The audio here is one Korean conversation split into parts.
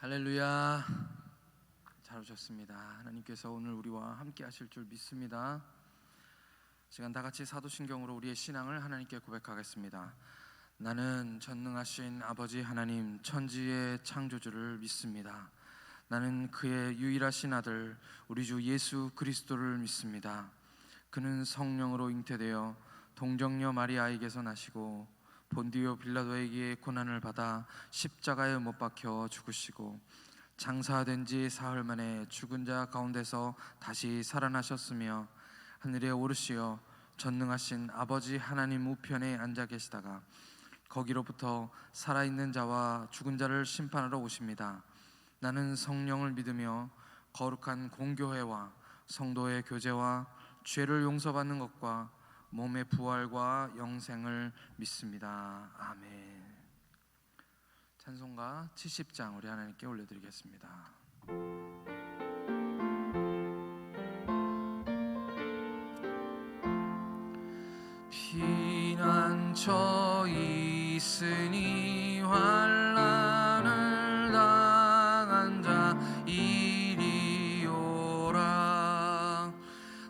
할렐루야. 잘 오셨습니다. 하나님께서 오늘 우리와 함께 하실 줄 믿습니다. 시간 다 같이 사도신경으로 우리의 신앙을 하나님께 고백하겠습니다. 나는 전능하신 아버지 하나님 천지의 창조주를 믿습니다. 나는 그의 유일하신 아들 우리 주 예수 그리스도를 믿습니다. 그는 성령으로 잉태되어 동정녀 마리아에게서 나시고 본디오 빌라도에게 고난을 받아 십자가에 못 박혀 죽으시고 장사된 지 사흘 만에 죽은 자 가운데서 다시 살아나셨으며 하늘에 오르시어 전능하신 아버지 하나님 우편에 앉아 계시다가 거기로부터 살아있는 자와 죽은 자를 심판하러 오십니다. 나는 성령을 믿으며 거룩한 공교회와 성도의 교제와 죄를 용서받는 것과 몸의 부활과 영생을 믿습니다. 아멘. 찬송가 70장 우리 하나님께 올려드리겠습니다. 피난처 있으니 환난을 당한 자 이리 오라.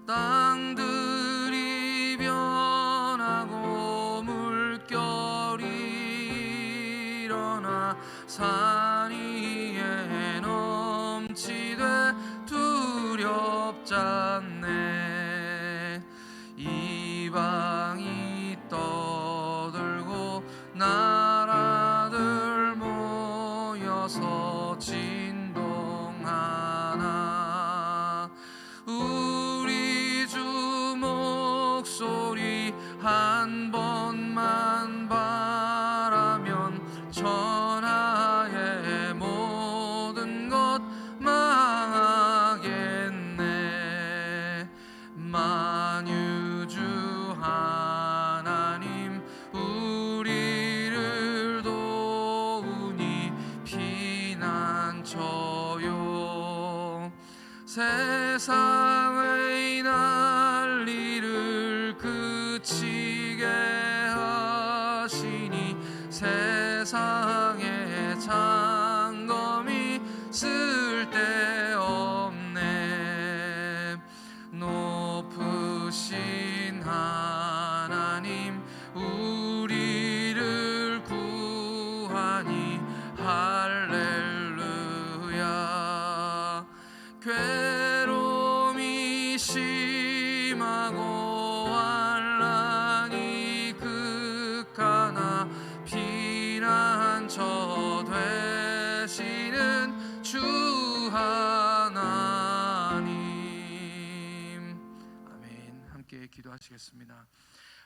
땅들이 변하고 물결이 일어나 산 위에 넘치되 두렵지 않네. 이방이 떠들고 나라들 모여서 진동하나. 우리 주 목소리 한 번만 바라면 천하의 모든 것 망하겠네. 만유주 하나님 우리를 도우니 피난처요. 세상의 난리를 그치게 하시니 세상의 장검이 쓸데없네. 높으신 하나님 우리를 구하니 할렐루야. 괴로움이 심하고 환난이 극하나 피난처 되시는 주 하나님. 아멘. 함께 기도하시겠습니다.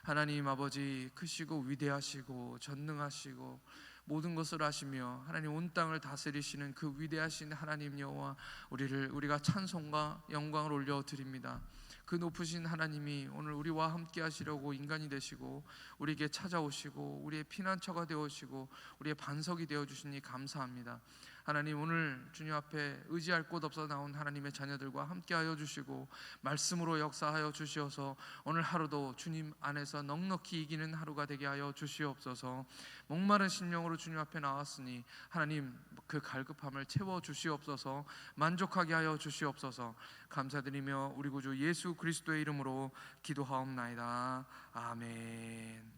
하나님 아버지, 크시고 위대하시고 전능하시고 모든 것을 아시며 하나님 온 땅을 다스리시는 그 위대하신 하나님 여호와, 우리가 찬송과 영광을 올려드립니다. 그 높으신 하나님이 오늘 우리와 함께 하시려고 인간이 되시고 우리에게 찾아오시고 우리의 피난처가 되어주시고 우리의 반석이 되어주시니 감사합니다. 하나님, 오늘 주님 앞에 의지할 곳 없어 나온 하나님의 자녀들과 함께하여 주시고 말씀으로 역사하여 주시어서 오늘 하루도 주님 안에서 넉넉히 이기는 하루가 되게 하여 주시옵소서. 목마른 심령으로 주님 앞에 나왔으니 하나님 그 갈급함을 채워 주시옵소서. 만족하게 하여 주시옵소서. 감사드리며 우리 구주 예수 그리스도의 이름으로 기도하옵나이다. 아멘.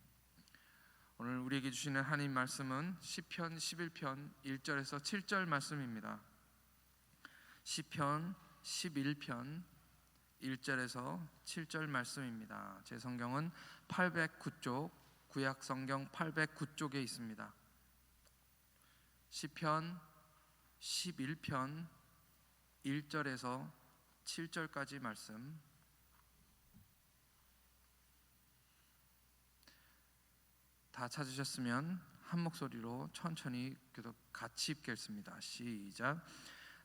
오늘 우리에게 주시는 하나님 말씀은 시편 11편 1절에서 7절 말씀입니다. 시편 11편 1절에서 7절 말씀입니다. 제 성경은 809쪽, 구약 성경 809쪽에 있습니다. 시편 11편 1절에서 7절까지 말씀, 다 찾으셨으면 한 목소리로 천천히 같이 읽겠습니다. 시작.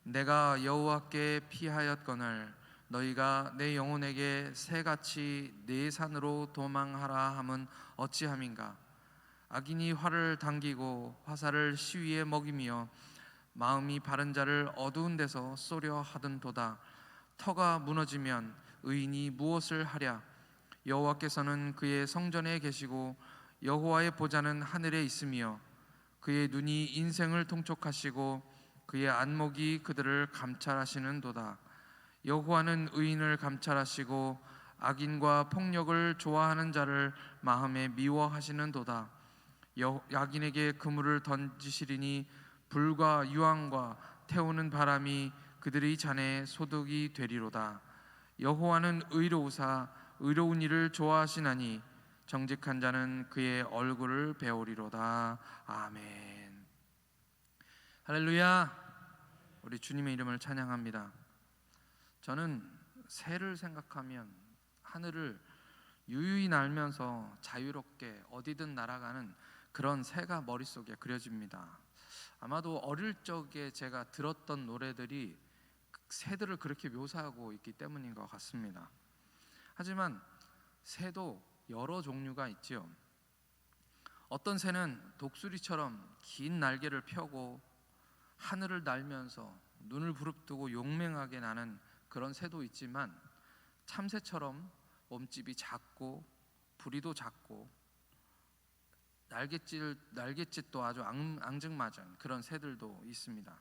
내가 여호와께 피하였거늘 너희가 내 영혼에게 새같이 내 산으로 도망하라 함은 어찌함인가. 악인이 활을 당기고 화살을 시위에 먹이며 마음이 바른 자를 어두운 데서 쏘려 하던도다. 터가 무너지면 의인이 무엇을 하랴. 여호와께서는 그의 성전에 계시고 여호와의 보좌는 하늘에 있으며 그의 눈이 인생을 통촉하시고 그의 안목이 그들을 감찰하시는도다. 여호와는 의인을 감찰하시고 악인과 폭력을 좋아하는 자를 마음에 미워하시는도다. 악인에게 그물을 던지시리니 불과 유황과 태우는 바람이 그들의 잔에 소득이 되리로다. 여호와는 의로우사 의로운 일을 좋아하시나니 정직한 자는 그의 얼굴을 배우리로다. 아멘. 할렐루야. 우리 주님의 이름을 찬양합니다. 저는 새를 생각하면 하늘을 유유히 날면서 자유롭게 어디든 날아가는 그런 새가 머릿속에 그려집니다. 아마도 어릴 적에 제가 들었던 노래들이 새들을 그렇게 묘사하고 있기 때문인 것 같습니다. 하지만 새도 여러 종류가 있지요. 어떤 새는 독수리처럼 긴 날개를 펴고 하늘을 날면서 눈을 부릅뜨고 용맹하게 나는 그런 새도 있지만, 참새처럼 몸집이 작고 부리도 작고 날갯짓도 아주 앙증맞은 그런 새들도 있습니다.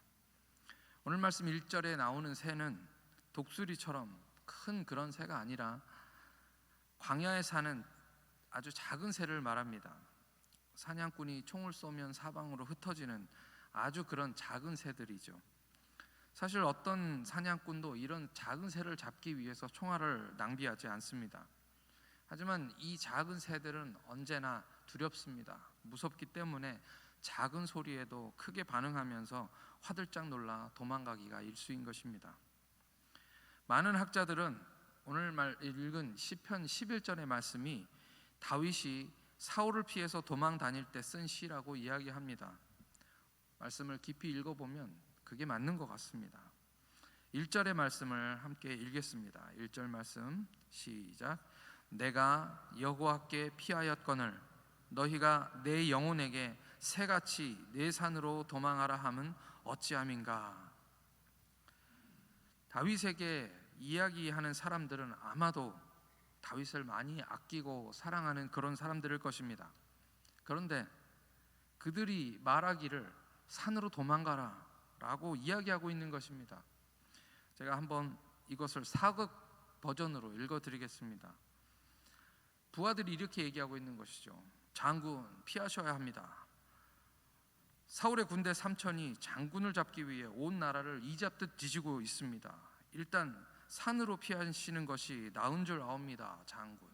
오늘 말씀 1절에 나오는 새는 독수리처럼 큰 그런 새가 아니라 광야에 사는 아주 작은 새를 말합니다. 사냥꾼이 총을 쏘면 사방으로 흩어지는 아주 그런 작은 새들이죠. 사실 어떤 사냥꾼도 이런 작은 새를 잡기 위해서 총알을 낭비하지 않습니다. 하지만 이 작은 새들은 언제나 두렵습니다. 무섭기 때문에 작은 소리에도 크게 반응하면서 화들짝 놀라 도망가기가 일쑤인 것입니다. 많은 학자들은 오늘 읽은 시편 11절의 말씀이 다윗이 사울을 피해서 도망 다닐 때 쓴 시라고 이야기합니다. 말씀을 깊이 읽어보면 그게 맞는 것 같습니다. 1절의 말씀을 함께 읽겠습니다. 1절 말씀 시작. 내가 여호와께 피하였거늘 너희가 내 영혼에게 새같이 내 산으로 도망하라 함은 어찌함인가. 다윗에게 이야기하는 사람들은 아마도 다윗을 많이 아끼고 사랑하는 그런 사람들일 것입니다. 그런데 그들이 말하기를 산으로 도망가라 라고 이야기하고 있는 것입니다. 제가 한번 이것을 사극 버전으로 읽어드리겠습니다. 부하들이 이렇게 얘기하고 있는 것이죠. 장군, 피하셔야 합니다. 사울의 군대 3천이 장군을 잡기 위해 온 나라를 이잡듯 뒤지고 있습니다. 일단 산으로 피하시는 것이 나은 줄 아옵니다, 장군.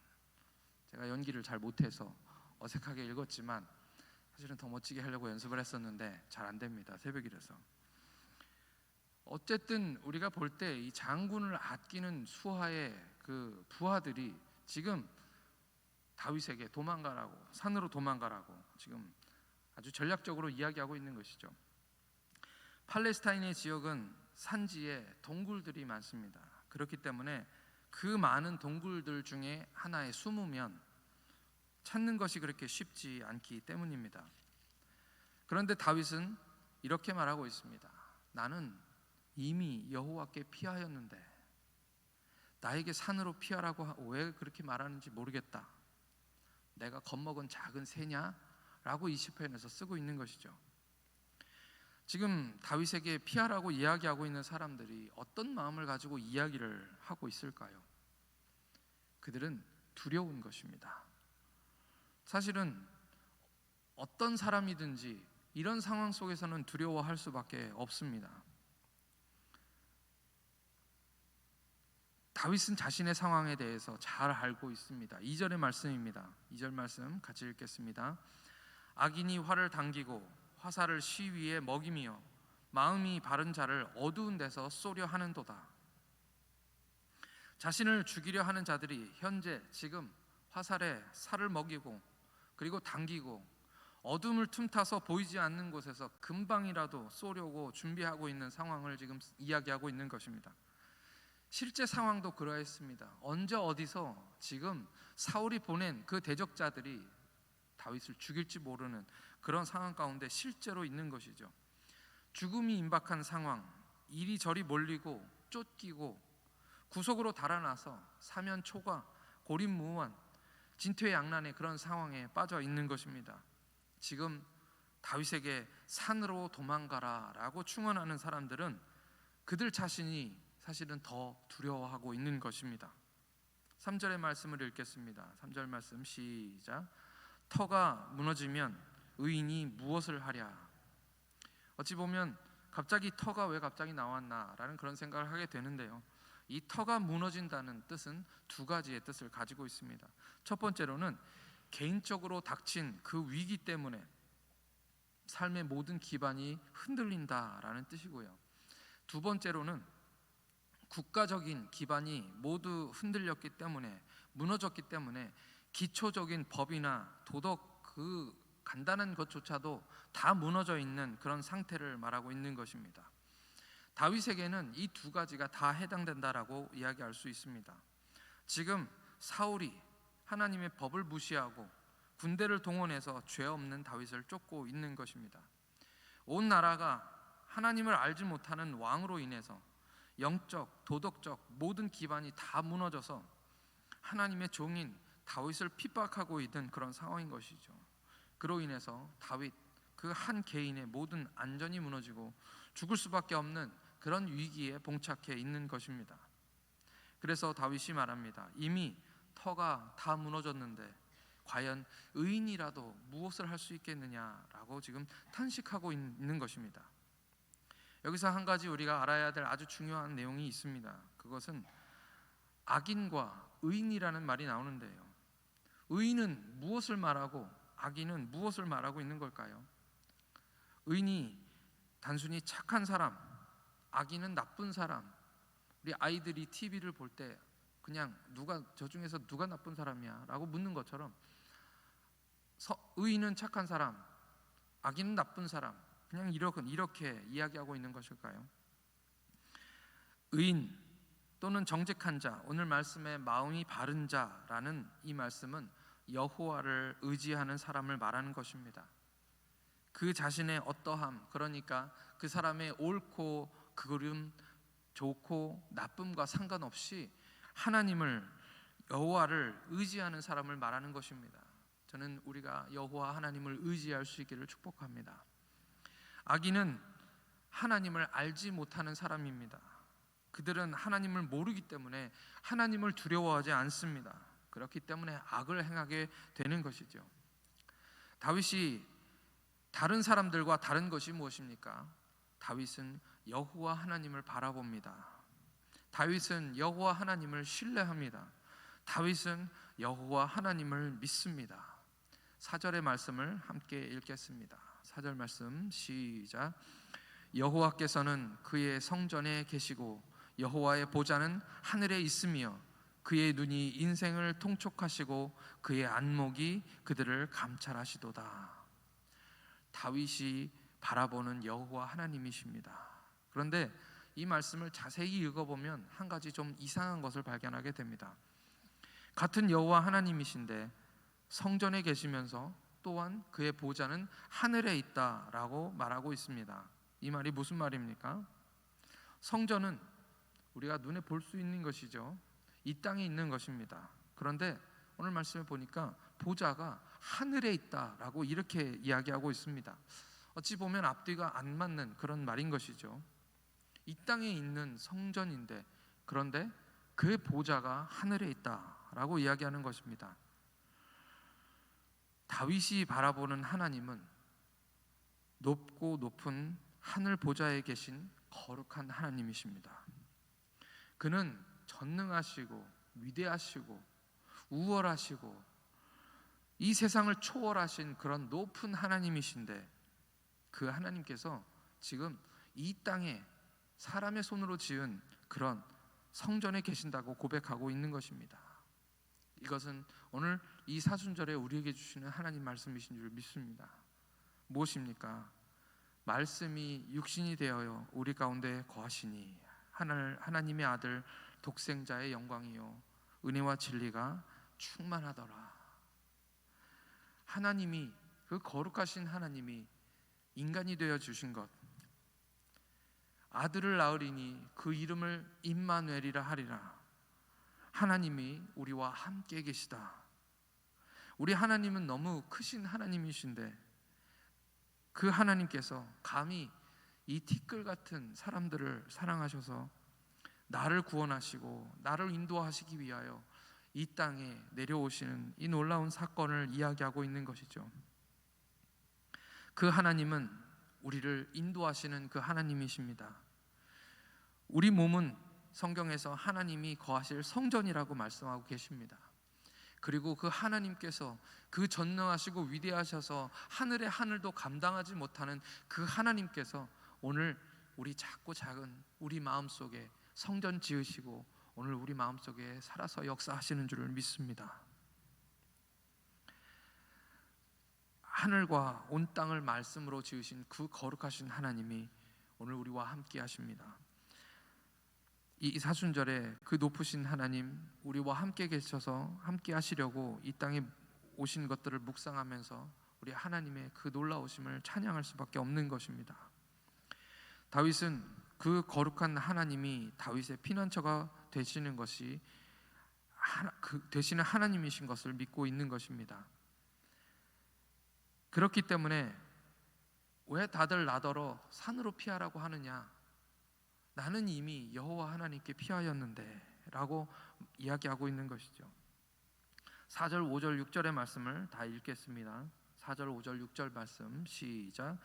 제가 연기를 잘 못해서 어색하게 읽었지만 사실은 더 멋지게 하려고 연습을 했었는데 잘 안 됩니다, 새벽이라서. 어쨌든 우리가 볼 때 이 장군을 아끼는 수하의 그 부하들이 지금 다윗에게 도망가라고, 산으로 도망가라고 지금 아주 전략적으로 이야기하고 있는 것이죠. 팔레스타인의 지역은 산지에 동굴들이 많습니다. 그렇기 때문에 그 많은 동굴들 중에 하나에 숨으면 찾는 것이 그렇게 쉽지 않기 때문입니다. 그런데 다윗은 이렇게 말하고 있습니다. 나는 이미 여호와께 피하였는데 나에게 산으로 피하라고 왜 그렇게 말하는지 모르겠다. 내가 겁먹은 작은 새냐? 라고 이 시편에서 쓰고 있는 것이죠. 지금 다윗에게 피하라고 이야기하고 있는 사람들이 어떤 마음을 가지고 이야기를 하고 있을까요? 그들은 두려운 것입니다. 사실은 어떤 사람이든지 이런 상황 속에서는 두려워할 수밖에 없습니다. 다윗은 자신의 상황에 대해서 잘 알고 있습니다. 2절의 말씀입니다. 2절 말씀 같이 읽겠습니다. 악인이 활을 당기고 화살을 시위에 먹이며 마음이 바른 자를 어두운 데서 쏘려 하는도다. 자신을 죽이려 하는 자들이 현재 지금 화살에 살을 먹이고 그리고 당기고 어둠을 틈타서 보이지 않는 곳에서 금방이라도 쏘려고 준비하고 있는 상황을 지금 이야기하고 있는 것입니다. 실제 상황도 그러했습니다. 언제 어디서 지금 사울이 보낸 그 대적자들이 다윗을 죽일지 모르는 그런 상황 가운데 실제로 있는 것이죠. 죽음이 임박한 상황, 이리저리 몰리고 쫓기고 구속으로 달아나서 사면초가 고립무원 진퇴양난의 그런 상황에 빠져 있는 것입니다. 지금 다윗에게 산으로 도망가라라고 충언하는 사람들은 그들 자신이 사실은 더 두려워하고 있는 것입니다. 3절의 말씀을 읽겠습니다. 3절 말씀 시작. 터가 무너지면 의인이 무엇을 하랴. 어찌 보면 갑자기 터가 왜 갑자기 나왔나라는 그런 생각을 하게 되는데요. 이 터가 무너진다는 뜻은 두 가지의 뜻을 가지고 있습니다. 첫 번째로는 개인적으로 닥친 그 위기 때문에 삶의 모든 기반이 흔들린다라는 뜻이고요. 두 번째로는 국가적인 기반이 모두 흔들렸기 때문에, 무너졌기 때문에 기초적인 법이나 도덕 그 간단한 것조차도 다 무너져 있는 그런 상태를 말하고 있는 것입니다. 다윗에게는 이 두 가지가 다 해당된다라고 이야기할 수 있습니다. 지금 사울이 하나님의 법을 무시하고 군대를 동원해서 죄 없는 다윗을 쫓고 있는 것입니다. 온 나라가 하나님을 알지 못하는 왕으로 인해서 영적, 도덕적 모든 기반이 다 무너져서 하나님의 종인 다윗을 핍박하고 있는 그런 상황인 것이죠. 그로 인해서 다윗 그 한 개인의 모든 안전이 무너지고 죽을 수밖에 없는 그런 위기에 봉착해 있는 것입니다. 그래서 다윗이 말합니다. 이미 터가 다 무너졌는데 과연 의인이라도 무엇을 할 수 있겠느냐라고 지금 탄식하고 있는 것입니다. 여기서 한 가지 우리가 알아야 될 아주 중요한 내용이 있습니다. 그것은 악인과 의인이라는 말이 나오는데요. 의인은 무엇을 말하고 악인은 무엇을 말하고 있는 걸까요? 의인이 단순히 착한 사람, 악인은 나쁜 사람. 우리 아이들이 TV를 볼 때 그냥 저 중에서 누가 나쁜 사람이야 라고 묻는 것처럼 의인은 착한 사람, 악인은 나쁜 사람, 그냥 이렇게 이야기하고 있는 것일까요? 의인 또는 정직한 자, 오늘 말씀의 마음이 바른 자라는 이 말씀은 여호와를 의지하는 사람을 말하는 것입니다. 그 자신의 어떠함, 그러니까 그 사람의 옳고 그름, 좋고 나쁨과 상관없이 하나님을, 여호와를 의지하는 사람을 말하는 것입니다. 저는 우리가 여호와 하나님을 의지할 수 있기를 축복합니다. 악인은 하나님을 알지 못하는 사람입니다. 그들은 하나님을 모르기 때문에 하나님을 두려워하지 않습니다. 그렇기 때문에 악을 행하게 되는 것이죠. 다윗이 다른 사람들과 다른 것이 무엇입니까? 다윗은 여호와 하나님을 바라봅니다. 다윗은 여호와 하나님을 신뢰합니다. 다윗은 여호와 하나님을 믿습니다. 4절의 말씀을 함께 읽겠습니다. 4절 말씀 시작. 여호와께서는 그의 성전에 계시고 여호와의 보좌는 하늘에 있으며 그의 눈이 인생을 통촉하시고 그의 안목이 그들을 감찰하시도다. 다윗이 바라보는 여호와 하나님이십니다. 그런데 이 말씀을 자세히 읽어보면 한 가지 좀 이상한 것을 발견하게 됩니다. 같은 여호와 하나님이신데 성전에 계시면서 또한 그의 보좌는 하늘에 있다라고 말하고 있습니다. 이 말이 무슨 말입니까? 성전은 우리가 눈에 볼 수 있는 것이죠. 이 땅에 있는 것입니다. 그런데 오늘 말씀을 보니까 보좌가 하늘에 있다라고 이렇게 이야기하고 있습니다. 어찌 보면 앞뒤가 안 맞는 그런 말인 것이죠. 이 땅에 있는 성전인데, 그런데 그의 보좌가 하늘에 있다라고 이야기하는 것입니다. 다윗이 바라보는 하나님은 높고 높은 하늘 보좌에 계신 거룩한 하나님이십니다. 그는 전능하시고 위대하시고 우월하시고 이 세상을 초월하신 그런 높은 하나님이신데, 그 하나님께서 지금 이 땅에 사람의 손으로 지은 그런 성전에 계신다고 고백하고 있는 것입니다. 이것은 오늘 이 사순절에 우리에게 주시는 하나님 말씀이신 줄 믿습니다. 무엇입니까? 말씀이 육신이 되어요 우리 가운데 거하시니 하나님의 아들 독생자의 영광이요 은혜와 진리가 충만하더라. 하나님이, 그 거룩하신 하나님이 인간이 되어 주신 것, 아들을 낳으리니 그 이름을 임마누엘이라 하리라. 하나님이 우리와 함께 계시다. 우리 하나님은 너무 크신 하나님이신데 그 하나님께서 감히 이 티끌 같은 사람들을 사랑하셔서 나를 구원하시고 나를 인도하시기 위하여 이 땅에 내려오시는 이 놀라운 사건을 이야기하고 있는 것이죠. 그 하나님은 우리를 인도하시는 그 하나님이십니다. 우리 몸은 성경에서 하나님이 거하실 성전이라고 말씀하고 계십니다. 그리고 그 하나님께서 그 전능하시고 위대하셔서 하늘의 하늘도 감당하지 못하는 그 하나님께서 오늘 우리 작고 작은 우리 마음속에 성전 지으시고 오늘 우리 마음속에 살아서 역사하시는 줄을 믿습니다. 하늘과 온 땅을 말씀으로 지으신 그 거룩하신 하나님이 오늘 우리와 함께 하십니다. 이 사순절에 그 높으신 하나님, 우리와 함께 계셔서 함께 하시려고 이 땅에 오신 것들을 묵상하면서 우리 하나님의 그 놀라우심을 찬양할 수밖에 없는 것입니다. 다윗은 그 거룩한 하나님이 다윗의 피난처가 되시는 것이 되시는 하나님이신 것을 믿고 있는 것입니다. 그렇기 때문에 왜 다들 나더러 산으로 피하라고 하느냐, 나는 이미 여호와 하나님께 피하였는데 라고 이야기하고 있는 것이죠. 4절, 5절, 6절의 말씀을 다 읽겠습니다. 4절, 5절, 6절 말씀 시작.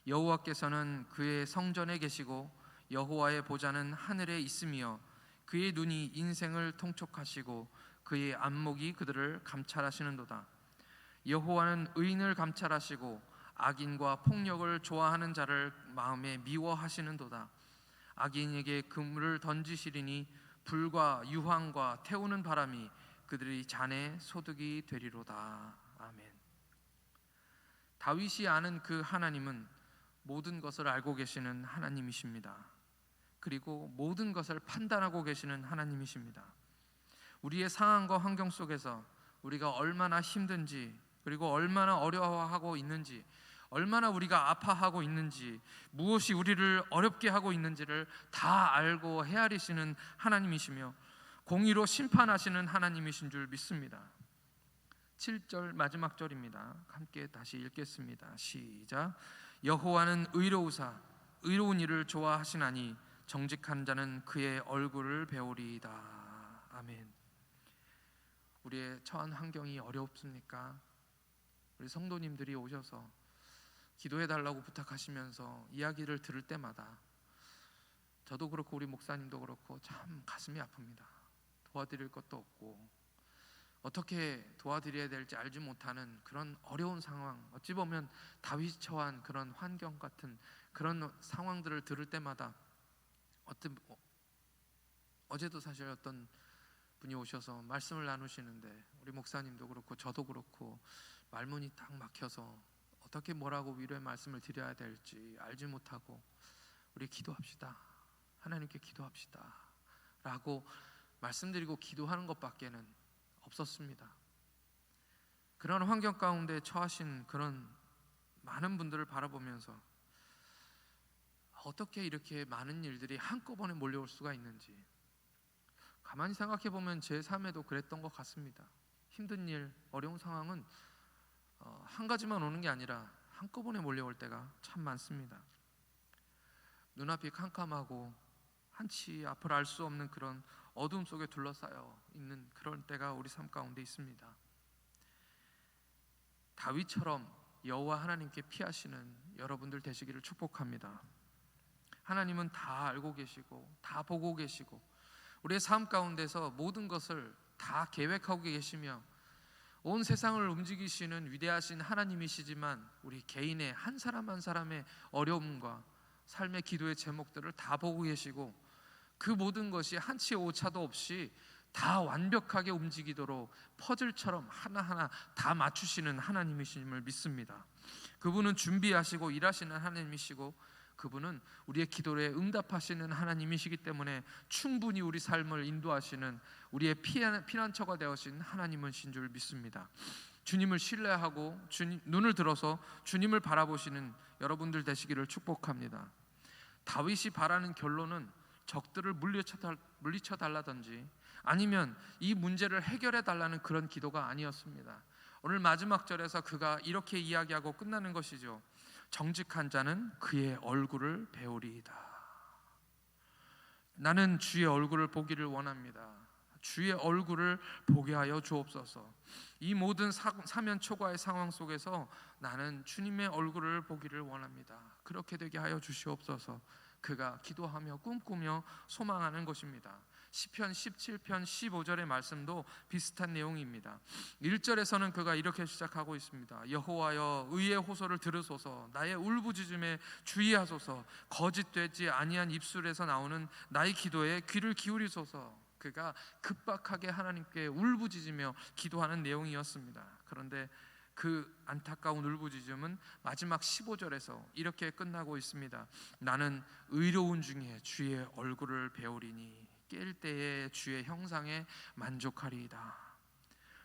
여호와께서는 그의 성전에 계시고 여호와의 보좌는 하늘에 있으며 그의 눈이 인생을 통촉하시고 그의 안목이 그들을 감찰하시는도다. 여호와는 의인을 감찰하시고 악인과 폭력을 좋아하는 자를 마음에 미워하시는도다. 악인에게 그물을 던지시리니 불과 유황과 태우는 바람이 그들의 잔에 소득이 되리로다. 아멘. 다윗이 아는 그 하나님은 모든 것을 알고 계시는 하나님이십니다. 그리고 모든 것을 판단하고 계시는 하나님이십니다. 우리의 상황과 환경 속에서 우리가 얼마나 힘든지, 그리고 얼마나 어려워하고 있는지, 얼마나 우리가 아파하고 있는지, 무엇이 우리를 어렵게 하고 있는지를 다 알고 헤아리시는 하나님이시며 공의로 심판하시는 하나님이신 줄 믿습니다. 7절 마지막 절입니다. 함께 다시 읽겠습니다. 시작. 여호와는 의로우사 의로운 일을 좋아하시나니 정직한 자는 그의 얼굴을 배우리이다. 아멘. 우리의 처한 환경이 어렵습니까? 우리 성도님들이 오셔서 기도해달라고 부탁하시면서 이야기를 들을 때마다 저도 그렇고 우리 목사님도 그렇고 참 가슴이 아픕니다. 도와드릴 것도 없고 어떻게 도와드려야 될지 알지 못하는 그런 어려운 상황, 어찌 보면 다윗이 처한 그런 환경 같은 그런 상황들을 들을 때마다 어제도 사실 어떤 분이 오셔서 말씀을 나누시는데 우리 목사님도 그렇고 저도 그렇고 말문이 딱 막혀서 어떻게 뭐라고 위로의 말씀을 드려야 될지 알지 못하고 우리 기도합시다, 하나님께 기도합시다 라고 말씀드리고 기도하는 것밖에는 없었습니다. 그런 환경 가운데 처하신 그런 많은 분들을 바라보면서 어떻게 이렇게 많은 일들이 한꺼번에 몰려올 수가 있는지 가만히 생각해 보면 제 삶에도 그랬던 것 같습니다. 힘든 일, 어려운 상황은 한 가지만 오는 게 아니라 한꺼번에 몰려올 때가 참 많습니다. 눈앞이 캄캄하고 한치 앞을 알 수 없는 그런 어둠 속에 둘러싸여 있는 그런 때가 우리 삶 가운데 있습니다. 다윗처럼 여호와 하나님께 피하시는 여러분들 되시기를 축복합니다. 하나님은 다 알고 계시고 다 보고 계시고 우리의 삶 가운데서 모든 것을 다 계획하고 계시며 온 세상을 움직이시는 위대하신 하나님이시지만 우리 개인의 한 사람 한 사람의 어려움과 삶의 기도의 제목들을 다 보고 계시고 그 모든 것이 한치 오차도 없이 다 완벽하게 움직이도록 퍼즐처럼 하나하나 다 맞추시는 하나님이심을 믿습니다. 그분은 준비하시고 일하시는 하나님이시고 그분은 우리의 기도에 응답하시는 하나님이시기 때문에 충분히 우리 삶을 인도하시는 우리의 피난처가 되어신 하나님이신 줄 믿습니다. 주님을 신뢰하고 눈을 들어서 주님을 바라보시는 여러분들 되시기를 축복합니다. 다윗이 바라는 결론은 적들을 물리쳐 달라든지 아니면 이 문제를 해결해 달라는 그런 기도가 아니었습니다. 오늘 마지막 절에서 그가 이렇게 이야기하고 끝나는 것이죠. 정직한 자는 그의 얼굴을 배우리이다. 나는 주의 얼굴을 보기를 원합니다. 주의 얼굴을 보게 하여 주옵소서. 이 모든 사면 초과의 상황 속에서 나는 주님의 얼굴을 보기를 원합니다. 그렇게 되게 하여 주시옵소서. 그가 기도하며 꿈꾸며 소망하는 것입니다. 시편 17편 15절의 말씀도 비슷한 내용입니다. 1절에서는 그가 이렇게 시작하고 있습니다. 여호와여 의의 호소를 들으소서. 나의 울부짖음에 주의하소서. 거짓되지 아니한 입술에서 나오는 나의 기도에 귀를 기울이소서. 그가 급박하게 하나님께 울부짖으며 기도하는 내용이었습니다. 그런데 그 안타까운 울부짖음은 마지막 15절에서 이렇게 끝나고 있습니다. 나는 의로운 중에 주의 얼굴을 배우리니 깰 때에 주의 형상에 만족하리이다.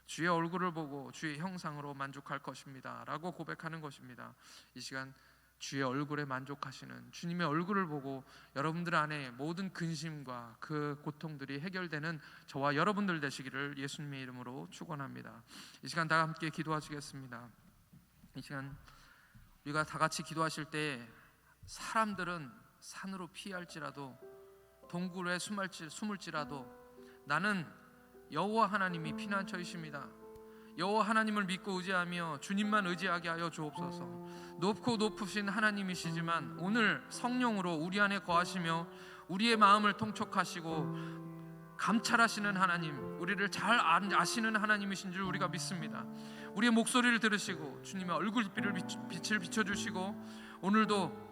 주의 얼굴을 보고 주의 형상으로 만족할 것입니다 라고 고백하는 것입니다. 이 시간 주의 얼굴에 만족하시는 주님의 얼굴을 보고 여러분들 안에 모든 근심과 그 고통들이 해결되는 저와 여러분들 되시기를 예수님의 이름으로 축원합니다. 이 시간 다 함께 기도하시겠습니다. 이 시간 우리가 다 같이 기도하실 때 사람들은 산으로 피할지라도 동굴에 숨을지라도 나는 여호와 하나님이 피난처이십니다. 여호와 하나님을 믿고 의지하며 주님만 의지하게 하여 주옵소서. 높고 높으신 하나님이시지만 오늘 성령으로 우리 안에 거하시며 우리의 마음을 통촉하시고 감찰하시는 하나님, 우리를 잘 아시는 하나님이신 줄 우리가 믿습니다. 우리의 목소리를 들으시고 주님의 얼굴빛을 비춰주시고 오늘도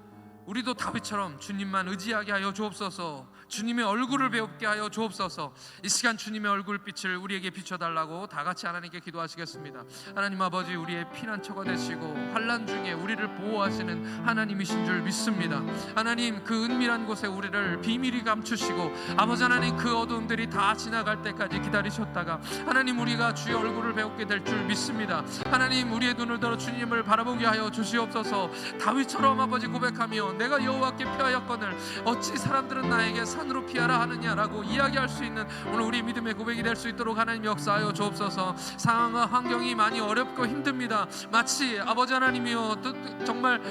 우리도 다윗처럼 주님만 의지하게 하여 주옵소서. 주님의 얼굴을 배우게 하여 주옵소서. 이 시간 주님의 얼굴빛을 우리에게 비춰달라고 다 같이 하나님께 기도하시겠습니다. 하나님 아버지, 우리의 피난처가 되시고 환난 중에 우리를 보호하시는 하나님이신 줄 믿습니다. 하나님, 그 은밀한 곳에 우리를 비밀히 감추시고 아버지 하나님, 그 어두움들이 다 지나갈 때까지 기다리셨다가 하나님, 우리가 주의 얼굴을 배우게 될 줄 믿습니다. 하나님, 우리의 눈을 들어 주님을 바라보게 하여 주시옵소서. 다윗처럼 아버지 고백하며 내가 여호와께 피하였거늘 어찌 사람들은 나에게 산으로 피하라 하느냐라고 이야기할 수 있는 오늘 우리 믿음의 고백이 될 수 있도록 하나님 역사하여 주옵소서. 상황과 환경이 많이 어렵고 힘듭니다. 마치 아버지 하나님이여 정말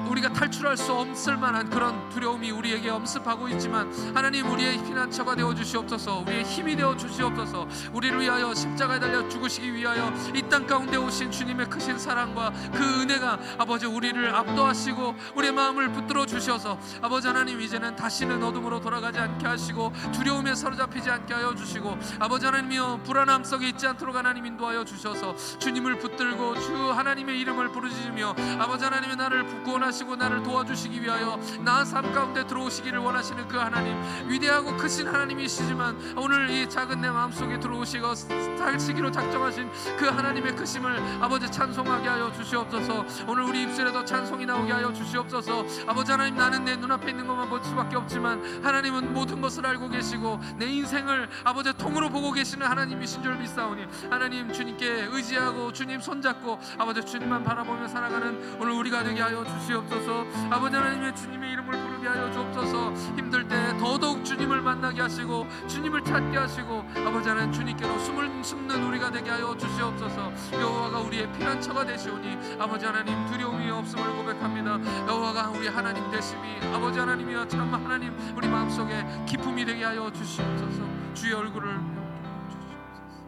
우리가 탈출할 수 없을 만한 그런 두려움이 우리에게 엄습하고 있지만 하나님, 우리의 피난처가 되어 주시옵소서. 우리의 힘이 되어 주시옵소서. 우리를 위하여 십자가에 달려 죽으시기 위하여 이 땅 가운데 오신 주님의 크신 사랑과 그 은혜가 아버지 우리를 압도하시고 우리의 마음을 붙들어 주셔서 아버지 하나님, 이제는 다시는 어둠으로 돌아가지 않게 하시고 두려움에 사로잡히지 않게 하여 주시고 아버지 하나님이여 불안함 속에 있지 않도록 하나님 인도하여 주셔서 주님을 붙들고 주 하나님의 이름을 부르짖으며 아버지 하나님의 나를 구원하시고 나를 도와주시기 위하여 나의 삶 가운데 들어오시기를 원하시는 그 하나님, 위대하고 크신 하나님이시지만 오늘 이 작은 내 마음속에 들어오시고 살시기로 작정하신 그 하나님의 크심을 아버지 찬송하게 하여 주시옵소서. 오늘 우리 입술에도 찬송이 나오게 하여 주시옵소서. 아버지 하나님, 나는 내 눈앞에 있는 것만 볼 수밖에 없지만 하나님은 모든 것을 알고 계시고 내 인생을 아버지 통으로 보고 계시는 하나님이신 줄 믿사오니 하나님, 주님께 의지하고 주님 손잡고 아버지 주님만 바라보며 살아가는 오늘 우리가 되게 하여 주시옵소서. 아버지 하나님의 주님의 이름을 부르게 하여 주옵소서. 힘들 때 더더욱 주님을 만나게 하시고 주님을 찾게 하시고 아버지 하나님, 주님께로 숨을 숨는 우리가 되게 하여 주시옵소서. 여호와가 우리의 피난처가 되시오니 아버지 하나님, 두려움이 없음을 고백합니다. 여호와가 우리 하나님 되심이 아버지 하나님이여 참 하나님, 우리 마음속에 기쁨이 되게 하여 주시옵소서. 주의 얼굴을 주시옵소서.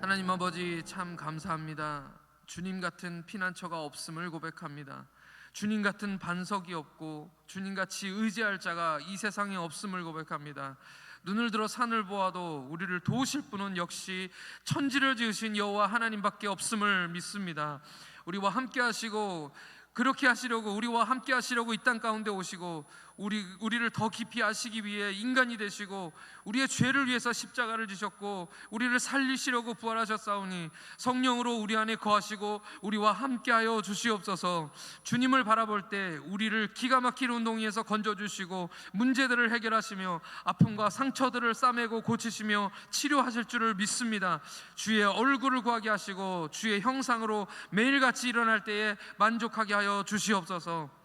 하나님 아버지, 참 감사합니다. 주님 같은 피난처가 없음을 고백합니다. 주님 같은 반석이 없고 주님같이 의지할 자가 이 세상에 없음을 고백합니다. 눈을 들어 산을 보아도 우리를 도우실 분은 역시 천지를 지으신 여호와 하나님밖에 없음을 믿습니다. 우리와 함께 하시고 그렇게 하시려고 우리와 함께 하시려고 이 땅 가운데 오시고 우리를 더 깊이 아시기 위해 인간이 되시고 우리의 죄를 위해서 십자가를 지셨고 우리를 살리시려고 부활하셨사오니 성령으로 우리 안에 거하시고 우리와 함께하여 주시옵소서. 주님을 바라볼 때 우리를 기가 막힌 운동위에서 건져주시고 문제들을 해결하시며 아픔과 상처들을 싸매고 고치시며 치료하실 줄을 믿습니다. 주의 얼굴을 구하게 하시고 주의 형상으로 매일같이 일어날 때에 만족하게 하여 주시옵소서.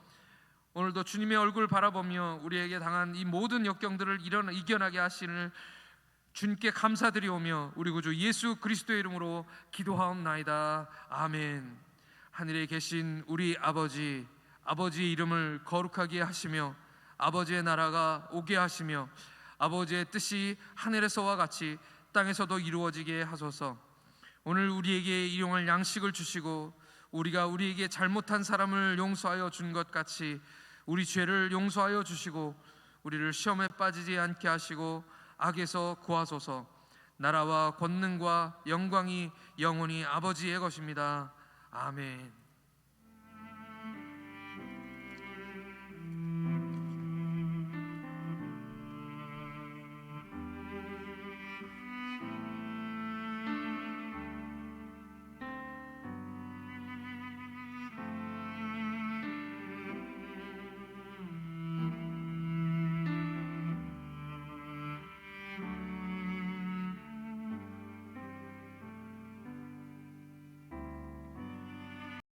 오늘도 주님의 얼굴 바라보며 우리에게 당한 이 모든 역경들을 이겨나게 하시는 주님께 감사드리오며 우리 구주 예수 그리스도의 이름으로 기도하옵나이다. 아멘. 하늘에 계신 우리 아버지, 아버지의 이름을 거룩하게 하시며 아버지의 나라가 오게 하시며 아버지의 뜻이 하늘에서와 같이 땅에서도 이루어지게 하소서. 오늘 우리에게 일용할 양식을 주시고 우리가 우리에게 잘못한 사람을 용서하여 준 것 같이 우리 죄를 용서하여 주시고 우리를 시험에 빠지지 않게 하시고 악에서 구하소서. 나라와 권능과 영광이 영원히 아버지의 것입니다. 아멘.